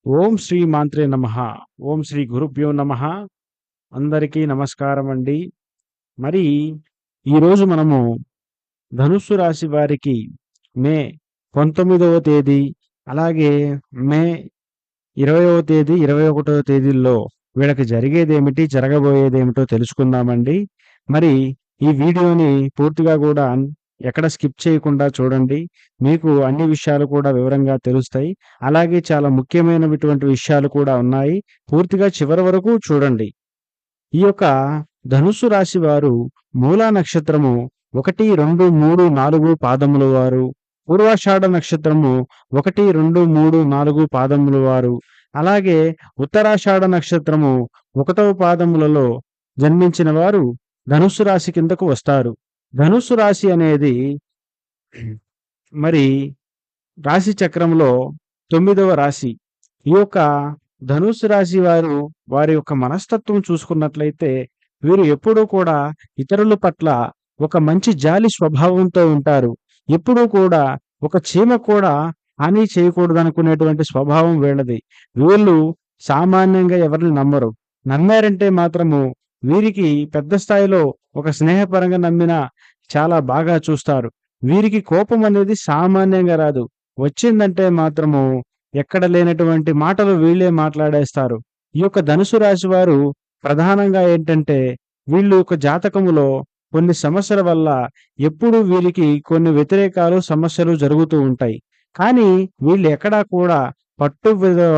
ఓం శ్రీ మాంత్రే నమః. ఓం శ్రీ గురుభ్యో నమః. అందరికీ నమస్కారం అండి. మరి ఈరోజు మనము ధనుస్సు రాశి వారికి మే 19వ తేదీ, అలాగే మే 20వ తేదీ, 21వ తేదీల్లో వీళ్ళకి జరిగేదేమిటి, జరగబోయేదేమిటో తెలుసుకుందామండి. మరి ఈ వీడియోని పూర్తిగా కూడా ఎక్కడ స్కిప్ చేయకుండా చూడండి. మీకు అన్ని విషయాలు కూడా వివరంగా తెలుస్తాయి. అలాగే చాలా ముఖ్యమైనటువంటి విషయాలు కూడా ఉన్నాయి. పూర్తిగా చివరి వరకు చూడండి. ఈ యొక్క ధనుస్సు రాశి వారు మూలా నక్షత్రము 1, 2, 3, 4 పాదముల వారు, పూర్వాషాఢ నక్షత్రము 1, 2, 3, 4 పాదముల వారు, అలాగే ఉత్తరాషాఢ నక్షత్రము 1వ పాదములలో జన్మించిన వారు ధనుస్సు రాశి కిందకు వస్తారు. ధనుస్సు రాశి అనేది మరి రాశి చక్రంలో 9వ రాశి. ఈ యొక్క ధనుస్సు రాశి వారు వారి యొక్క మనస్తత్వం చూసుకున్నట్లయితే వీరు ఎప్పుడూ కూడా ఇతరుల పట్ల ఒక మంచి జాలి స్వభావంతో ఉంటారు. ఎప్పుడూ కూడా ఒక చీమ కూడా హాని చేయకూడదనుకునేటువంటి స్వభావం వీళ్ళది. వీళ్ళు సామాన్యంగా ఎవరిని నమ్మరు. నమ్మారంటే మాత్రము వీరికి పెద్ద స్థాయిలో ఒక స్నేహపరంగా నమ్మినా చాలా బాగా చూస్తారు. వీరికి కోపం అనేది సామాన్యంగా రాదు. వచ్చిందంటే మాత్రము ఎక్కడ లేనటువంటి మాటలు వీళ్ళే మాట్లాడేస్తారు. ఈ యొక్క ధనుసు రాశి వారు ప్రధానంగా ఏంటంటే వీళ్ళు యొక్క జాతకములో కొన్ని సమస్యల వల్ల ఎప్పుడూ వీరికి కొన్ని వ్యతిరేకాలు, సమస్యలు జరుగుతూ ఉంటాయి. కానీ వీళ్ళు ఎక్కడా కూడా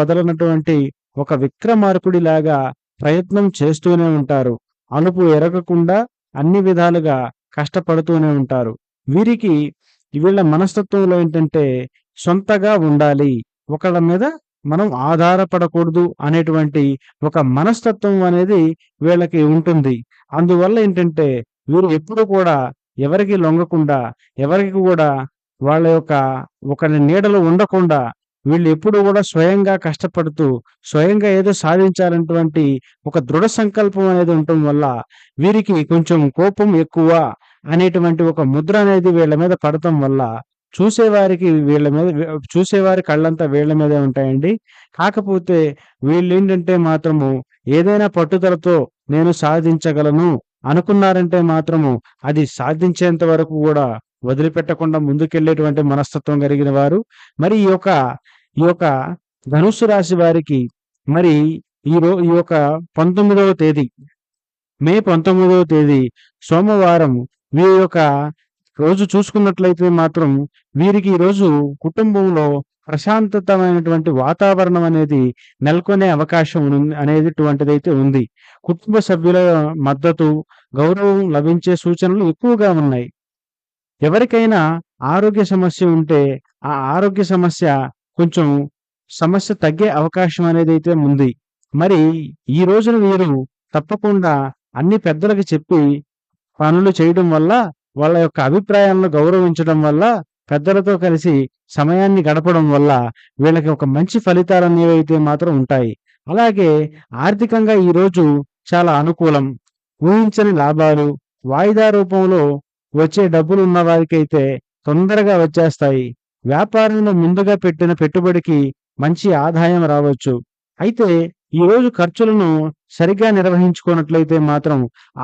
వదలనటువంటి ఒక విక్రమార్కుడిలాగా ప్రయత్నం చేస్తూనే ఉంటారు. అలుపు ఎరగకుండా అన్ని విధాలుగా కష్టపడుతూనే ఉంటారు. వీరికి వీళ్ళ మనస్తత్వంలో ఏంటంటే సొంతగా ఉండాలి, ఒకళ్ళ మీద మనం ఆధారపడకూడదు అనేటువంటి ఒక మనస్తత్వం అనేది వీళ్ళకి ఉంటుంది. అందువల్ల ఏంటంటే వీరు ఎప్పుడు కూడా ఎవరికి లొంగకుండా, ఎవరికి కూడా వాళ్ళ యొక్క ఒకరి నీడలో ఉండకుండా వీళ్ళు ఎప్పుడు కూడా స్వయంగా కష్టపడుతూ, స్వయంగా ఏదో సాధించాలన్నటువంటి ఒక దృఢ సంకల్పం అనేది ఉండటం వల్ల వీరికి కొంచెం కోపం ఎక్కువ అనేటువంటి ఒక ముద్ర అనేది వీళ్ళ మీద పడటం వల్ల చూసేవారికి చూసేవారి కళ్ళంతా వీళ్ళ మీదే ఉంటాయండి. కాకపోతే వీళ్ళేంటంటే మాత్రము ఏదైనా పట్టుదలతో నేను సాధించగలను అనుకున్నారంటే మాత్రము అది సాధించేంత వరకు కూడా వదిలిపెట్టకుండా ముందుకెళ్ళేటువంటి మనస్తత్వం కలిగిన వారు. మరి ఈ యొక్క ధనుస్సు రాశి వారికి మరి ఈ యొక్క 19వ తేదీ, మే 19వ తేదీ సోమవారం వీరి యొక్క రోజు చూసుకున్నట్లయితే మాత్రం వీరికి ఈరోజు కుటుంబంలో ప్రశాంతతమైనటువంటి వాతావరణం అనేది నెలకొనే అవకాశం అనేటువంటిదైతే ఉంది. కుటుంబ సభ్యుల మద్దతు, గౌరవం లభించే సూచనలు ఎక్కువగా ఉన్నాయి. ఎవరికైనా ఆరోగ్య సమస్య ఉంటే ఆ ఆరోగ్య కొంచెం సమస్య తగ్గే అవకాశం అనేదైతే ఉంది. మరి ఈ రోజున వీరు తప్పకుండా అన్ని పెద్దలకి చెప్పి పనులు చేయడం వల్ల, వాళ్ళ యొక్క అభిప్రాయాలను గౌరవించడం వల్ల, పెద్దలతో కలిసి సమయాన్ని గడపడం వల్ల వీళ్ళకి ఒక మంచి ఫలితాలనేవైతే మాత్రం ఉంటాయి. అలాగే ఆర్థికంగా ఈరోజు చాలా అనుకూలం. ఊహించని లాభాలు, వాయిదా రూపంలో వచ్చే డబ్బులున్న వారికైతే తొందరగా వచ్చేస్తాయి. వ్యాపారంలో ముందుగా పెట్టిన పెట్టుబడికి మంచి ఆదాయం రావచ్చు. అయితే ఈరోజు ఖర్చులను సరిగ్గా నిర్వహించుకున్నట్లయితే మాత్రం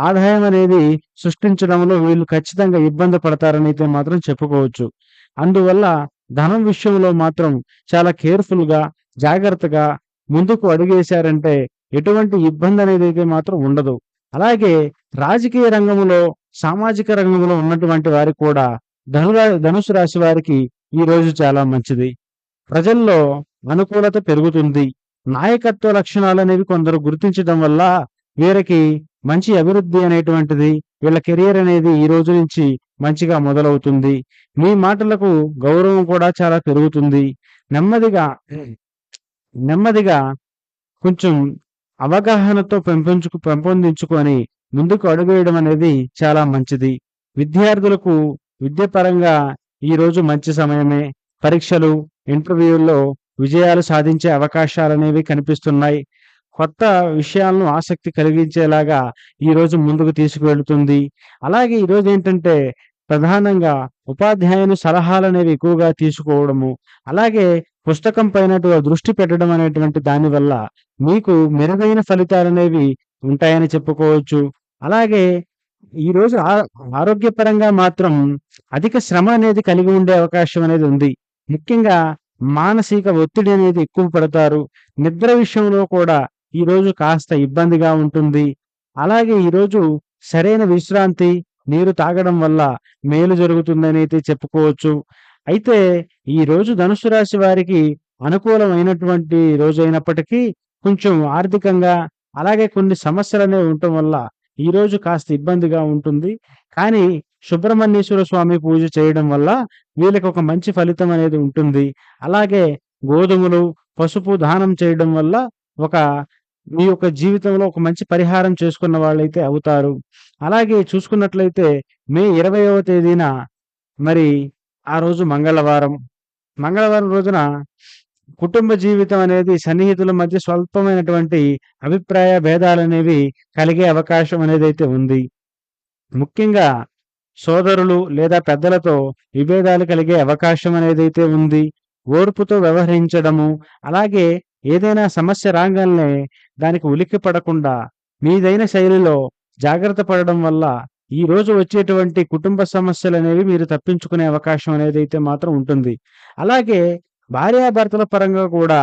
ఆదాయం అనేది సృష్టించడంలో వీళ్ళు ఖచ్చితంగా ఇబ్బంది పడతారనైతే మాత్రం చెప్పుకోవచ్చు. అందువల్ల ధనం విషయంలో మాత్రం చాలా కేర్‌ఫుల్‌గా, జాగ్రత్తగా ముందుకు అడుగేశారంటే ఎటువంటి ఇబ్బంది అనేదైతే మాత్రం ఉండదు. అలాగే రాజకీయ రంగంలో, సామాజిక రంగంలో ఉన్నటువంటి వారికి కూడా ధనుసు రాశి వారికి ఈ రోజు చాలా మంచిది. ప్రజల్లో అనుకూలత పెరుగుతుంది. నాయకత్వ లక్షణాలనేవి కొందరు గుర్తించడం వల్ల వీరికి మంచి అభివృద్ధి అనేటువంటిది, వీళ్ళ కెరియర్ అనేది ఈ రోజు నుంచి మంచిగా మొదలవుతుంది. మీ మాటలకు గౌరవం కూడా చాలా పెరుగుతుంది. నెమ్మదిగా నెమ్మదిగా కొంచెం అవగాహనతో పెంపొందించుకొని ముందుకు అడుగేయడం అనేది చాలా మంచిది. విద్యార్థులకు విద్య పరంగా ఈరోజు మంచి సమయమే. పరీక్షలు, ఇంటర్వ్యూల్లో విజయాలు సాధించే అవకాశాలనేవి కనిపిస్తున్నాయి. కొత్త విషయాలను ఆసక్తి కలిగించేలాగా ఈరోజు ముందుకు తీసుకువెళుతుంది. అలాగే ఈరోజు ఏంటంటే ప్రధానంగా ఉపాధ్యాయుని సలహాలనేవి ఎక్కువగా తీసుకోవడము, అలాగే పుస్తకం పైన దృష్టి పెట్టడం అనేటువంటి దాని వల్ల మీకు మెరుగైన ఫలితాలనేవి ఉంటాయని చెప్పుకోవచ్చు. అలాగే ఈరోజు ఆరోగ్యపరంగా మాత్రం అధిక శ్రమ అనేది కలిగి ఉండే అవకాశం అనేది ఉంది. ముఖ్యంగా మానసిక ఒత్తిడి అనేది ఎక్కువ పడతారు. నిద్ర విషయంలో కూడా ఈరోజు కాస్త ఇబ్బందిగా ఉంటుంది. అలాగే ఈరోజు సరైన విశ్రాంతి, నీరు తాగడం వల్ల మేలు జరుగుతుందనైతే చెప్పుకోవచ్చు. అయితే ఈరోజు ధనుస్సు రాశి వారికి అనుకూలమైనటువంటి రోజైనప్పటికీ కొంచెం ఆర్థికంగా అలాగే కొన్ని సమస్యలనేవి ఉండటం వల్ల ఈరోజు కాస్త ఇబ్బందిగా ఉంటుంది. కానీ సుబ్రహ్మణ్యేశ్వర స్వామి పూజ చేయడం వల్ల వీళ్ళకి ఒక మంచి ఫలితం అనేది ఉంటుంది. అలాగే గోధుమలు, పసుపు దానం చేయడం వల్ల ఒక మీ యొక్క జీవితంలో ఒక మంచి పరిహారం చేసుకున్న వాళ్ళైతే అవుతారు. అలాగే చూసుకున్నట్లయితే మే 20వ తేదీన మరి ఆ రోజు మంగళవారం. మంగళవారం రోజున కుటుంబ జీవితం అనేది సన్నిహితుల మధ్య స్వల్పమైనటువంటి అభిప్రాయ భేదాలనేవి కలిగే అవకాశం అనేదైతే ఉంది. ముఖ్యంగా సోదరులు లేదా పెద్దలతో విభేదాలు కలిగే అవకాశం అనేదైతే ఉంది. ఓర్పుతో వ్యవహరించడము, అలాగే ఏదైనా సమస్య రాంగాల్నే దానికి ఉలిక్కి పడకుండా మీదైన శైలిలో జాగ్రత్త పడడం వల్ల ఈ రోజు వచ్చేటువంటి కుటుంబ సమస్యలనేవి మీరు తప్పించుకునే అవకాశం అనేదైతే మాత్రం ఉంటుంది. అలాగే భార్యాభర్తల పరంగా కూడా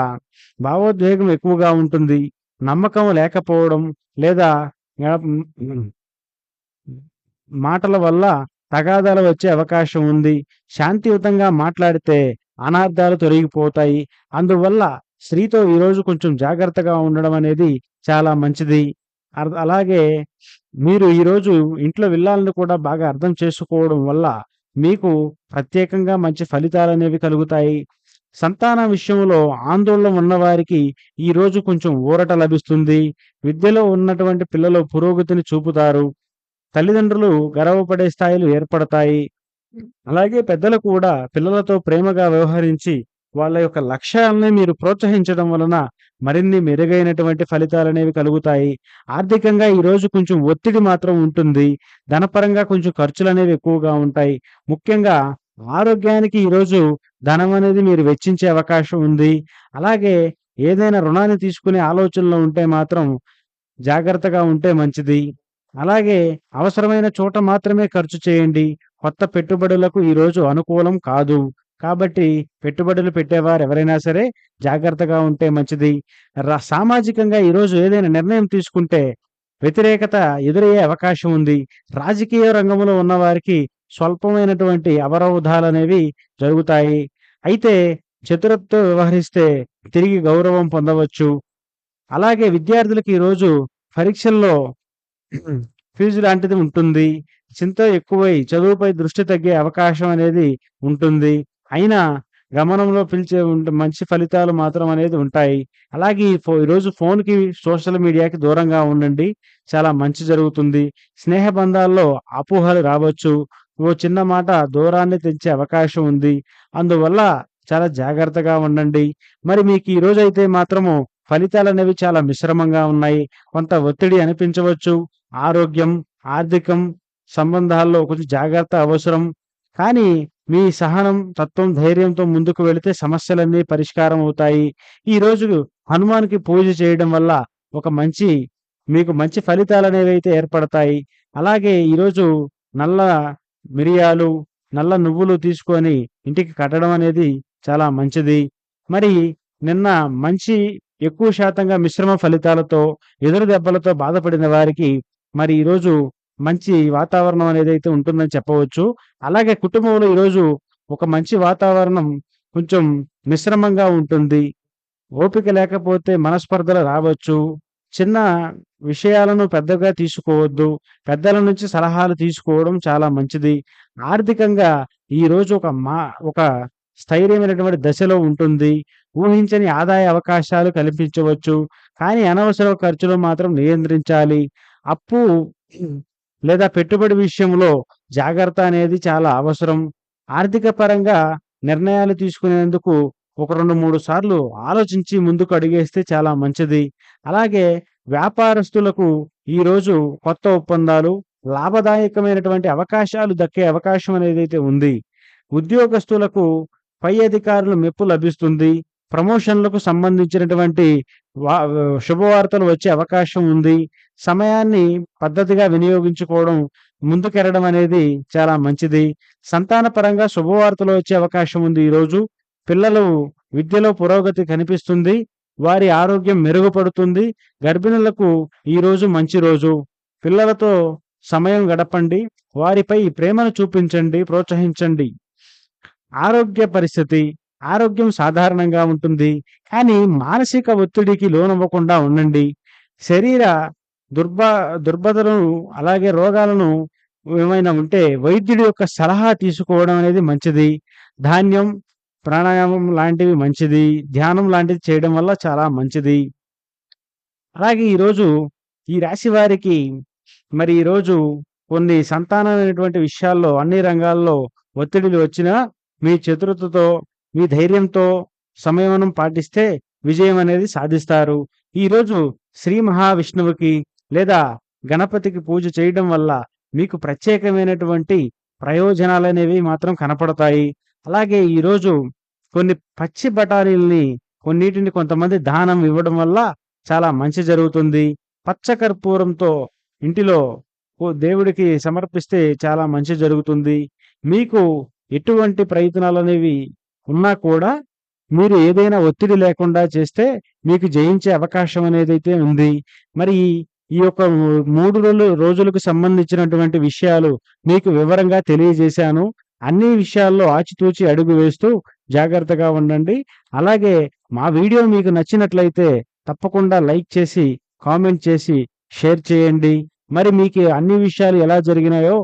భావోద్వేగం ఎక్కువగా ఉంటుంది. నమ్మకం లేకపోవడం లేదా మాటల వల్ల తగాదాలు వచ్చే అవకాశం ఉంది. శాంతియుతంగా మాట్లాడితే అనార్థాలు తొలగిపోతాయి. అందువల్ల స్త్రీతో ఈరోజు కొంచెం జాగ్రత్తగా ఉండడం అనేది చాలా మంచిది. అలాగే మీరు ఈరోజు ఇంట్లో విల్లాలను కూడా బాగా అర్థం చేసుకోవడం వల్ల మీకు ప్రత్యేకంగా మంచి ఫలితాలనేవి కలుగుతాయి. సంతానం విషయంలో ఆందోళన ఉన్నవారికి ఈరోజు కొంచెం ఊరట లభిస్తుంది. విద్యలో ఉన్నటువంటి పిల్లలు పురోగతిని చూపుతారు. తల్లిదండ్రులు గర్వపడే స్థాయిలు ఏర్పడతాయి. అలాగే పెద్దలు కూడా పిల్లలతో ప్రేమగా వ్యవహరించి వాళ్ళ యొక్క లక్ష్యాలని మీరు ప్రోత్సహించడం వలన మరిన్ని మెరుగైనటువంటి ఫలితాలనేవి కలుగుతాయి. ఆర్థికంగా ఈరోజు కొంచెం ఒత్తిడి మాత్రం ఉంటుంది. ధనపరంగా కొంచెం ఖర్చులనేవి ఎక్కువగా ఉంటాయి. ముఖ్యంగా ఆరోగ్యానికి ఈరోజు ధనం అనేది మీరు వెచ్చించే అవకాశం ఉంది. అలాగే ఏదైనా రుణాన్ని తీసుకునే ఆలోచనలో ఉంటే మాత్రం జాగ్రత్తగా ఉంటే మంచిది. అలాగే అవసరమైన చోట మాత్రమే ఖర్చు చేయండి. కొత్త పెట్టుబడులకు ఈరోజు అనుకూలం కాదు. కాబట్టి పెట్టుబడులు పెట్టేవారు ఎవరైనా సరే జాగ్రత్తగా ఉంటే మంచిది. సామాజికంగా ఈరోజు ఏదైనా నిర్ణయం తీసుకుంటే వ్యతిరేకత ఎదురయ్యే అవకాశం ఉంది. రాజకీయ రంగంలో ఉన్నవారికి స్వల్పమైనటువంటి అవరోధాలనేవి జరుగుతాయి. అయితే చతురతతో వ్యవహరిస్తే తిరిగి గౌరవం పొందవచ్చు. అలాగే విద్యార్థులకు ఈరోజు పరీక్షల్లో ఫీజు లాంటిది ఉంటుంది. చింత ఎక్కువై చదువుపై దృష్టి తగ్గే అవకాశం అనేది ఉంటుంది. అయినా గమనంలో పిలిచే మంచి ఫలితాలు మాత్రం అనేది ఉంటాయి. అలాగే ఈరోజు ఫోన్‌కి, సోషల్ మీడియాకి దూరంగా ఉండండి. చాలా మంచి జరుగుతుంది. స్నేహ బంధాల్లో అపోహలు రావచ్చు. ఓ చిన్న మాట దూరాన్ని తెచ్చే అవకాశం ఉంది. అందువల్ల చాలా జాగ్రత్తగా ఉండండి. మరి మీకు ఈ రోజైతే మాత్రము ఫలితాలనేవి చాలా మిశ్రమంగా ఉన్నాయి. కొంత ఒత్తిడి అనిపించవచ్చు. ఆరోగ్యం, ఆర్థికం సంబంధాల్లో కొంచెం జాగ్రత్త అవసరం. కానీ మీ సహనం, తత్వం, ధైర్యంతో ముందుకు వెళితే సమస్యలన్నీ పరిష్కారం అవుతాయి. ఈరోజు హనుమాన్‌కి పూజ చేయడం వల్ల మీకు మంచి ఫలితాలనేవైతే ఏర్పడతాయి. అలాగే ఈరోజు నల్ల మిరియాలు, నల్ల నువ్వులు తీసుకొని ఇంటికి కట్టడం అనేది చాలా మంచిది. మరి నిన్న ఎక్కువ శాతంగా మిశ్రమ ఫలితాలతో, ఎదురు దెబ్బలతో బాధపడిన వారికి మరి ఈరోజు మంచి వాతావరణం అనేదైతే ఉంటుందని చెప్పవచ్చు. అలాగే కుటుంబంలో ఈరోజు ఒక మంచి వాతావరణం కొంచెం మిశ్రమంగా ఉంటుంది. ఓపిక లేకపోతే మనస్పర్ధలు రావచ్చు. చిన్న విషయాలను పెద్దగా తీసుకోవద్దు. పెద్దల నుంచి సలహాలు తీసుకోవడం చాలా మంచిది. ఆర్థికంగా ఈరోజు ఒక స్థైర్యమైనటువంటి దశలో ఉంటుంది. ఊహించని ఆదాయ అవకాశాలు కల్పించవచ్చు. కానీ అనవసర ఖర్చులు మాత్రం నియంత్రించాలి. అప్పు లేదా పెట్టుబడి విషయంలో జాగ్రత్త అనేది చాలా అవసరం. ఆర్థిక పరంగా నిర్ణయాలు తీసుకునేందుకు ఒక 2, 3 సార్లు ఆలోచించి ముందుకు అడుగేస్తే చాలా మంచిది. అలాగే వ్యాపారస్తులకు ఈరోజు కొత్త ఒప్పందాలు, లాభదాయకమైనటువంటి అవకాశాలు దక్కే అవకాశం అనేదైతే ఉంది. ఉద్యోగస్తులకు పై అధికారుల మెప్పు లభిస్తుంది. ప్రమోషన్‌లకు సంబంధించినటువంటి వా శుభవార్తలు వచ్చే అవకాశం ఉంది. సమయాన్ని పద్ధతిగా వినియోగించుకోవడం, ముందుకెళ్ళడం అనేది చాలా మంచిది. సంతానపరంగా శుభవార్తలు వచ్చే అవకాశం ఉంది ఈరోజు. పిల్లలు విద్యలో పురోగతి కనిపిస్తుంది. వారి ఆరోగ్యం మెరుగుపడుతుంది. గర్భిణులకు ఈరోజు మంచి రోజు. పిల్లలతో సమయం గడపండి. వారిపై ప్రేమను చూపించండి, ప్రోత్సహించండి. ఆరోగ్య పరిస్థితి, ఆరోగ్యం సాధారణంగా ఉంటుంది. కానీ మానసిక ఒత్తిడికి లోనవ్వకుండా ఉండండి. శరీర దుర్బ దుర్బలతలను అలాగే రోగాలను ఏమైనా ఉంటే వైద్యుడి యొక్క సలహా తీసుకోవడం అనేది మంచిది. ధాన్యం, ప్రాణాయామం లాంటివి మంచిది. ధ్యానం లాంటిది చేయడం వల్ల చాలా మంచిది. అలాగే ఈరోజు ఈ రాశి వారికి మరి ఈరోజు కొన్ని సంతానమైనటువంటి విషయాల్లో అన్ని రంగాల్లో ఒత్తిడిలు వచ్చినా మీ చతురతతో, మీ ధైర్యంతో సంయమనం పాటిస్తే విజయం అనేది సాధిస్తారు. ఈరోజు శ్రీ మహావిష్ణువుకి లేదా గణపతికి పూజ చేయడం వల్ల మీకు ప్రత్యేకమైనటువంటి ప్రయోజనాలనేవి మాత్రం కనపడతాయి. అలాగే ఈరోజు కొన్ని పచ్చి బఠానీల్ని కొన్నిటిని కొంతమంది దానం ఇవ్వడం వల్ల చాలా మంచి జరుగుతుంది. పచ్చ కర్పూరంతో ఇంటిలో దేవుడికి సమర్పిస్తే చాలా మంచి జరుగుతుంది. మీకు ఎటువంటి ప్రయత్నాలనేవి ఉన్నా కూడా మీరు ఏదైనా ఒత్తిడి లేకుండా చేస్తే మీకు జయించే అవకాశం అనేదైతే ఉంది. మరి ఈ యొక్క 3 రోజులకు సంబంధించినటువంటి విషయాలు మీకు వివరంగా తెలియజేశాను. అన్ని విషయాల్లో ఆచితూచి అడుగు వేస్తూ జాగ్రత్తగా ఉండండి. అలాగే మా వీడియో మీకు నచ్చినట్లయితే తప్పకుండా లైక్ చేసి, కామెంట్ చేసి, షేర్ చేయండి. మరి మీకు అన్ని విషయాలు ఎలా జరిగినాయో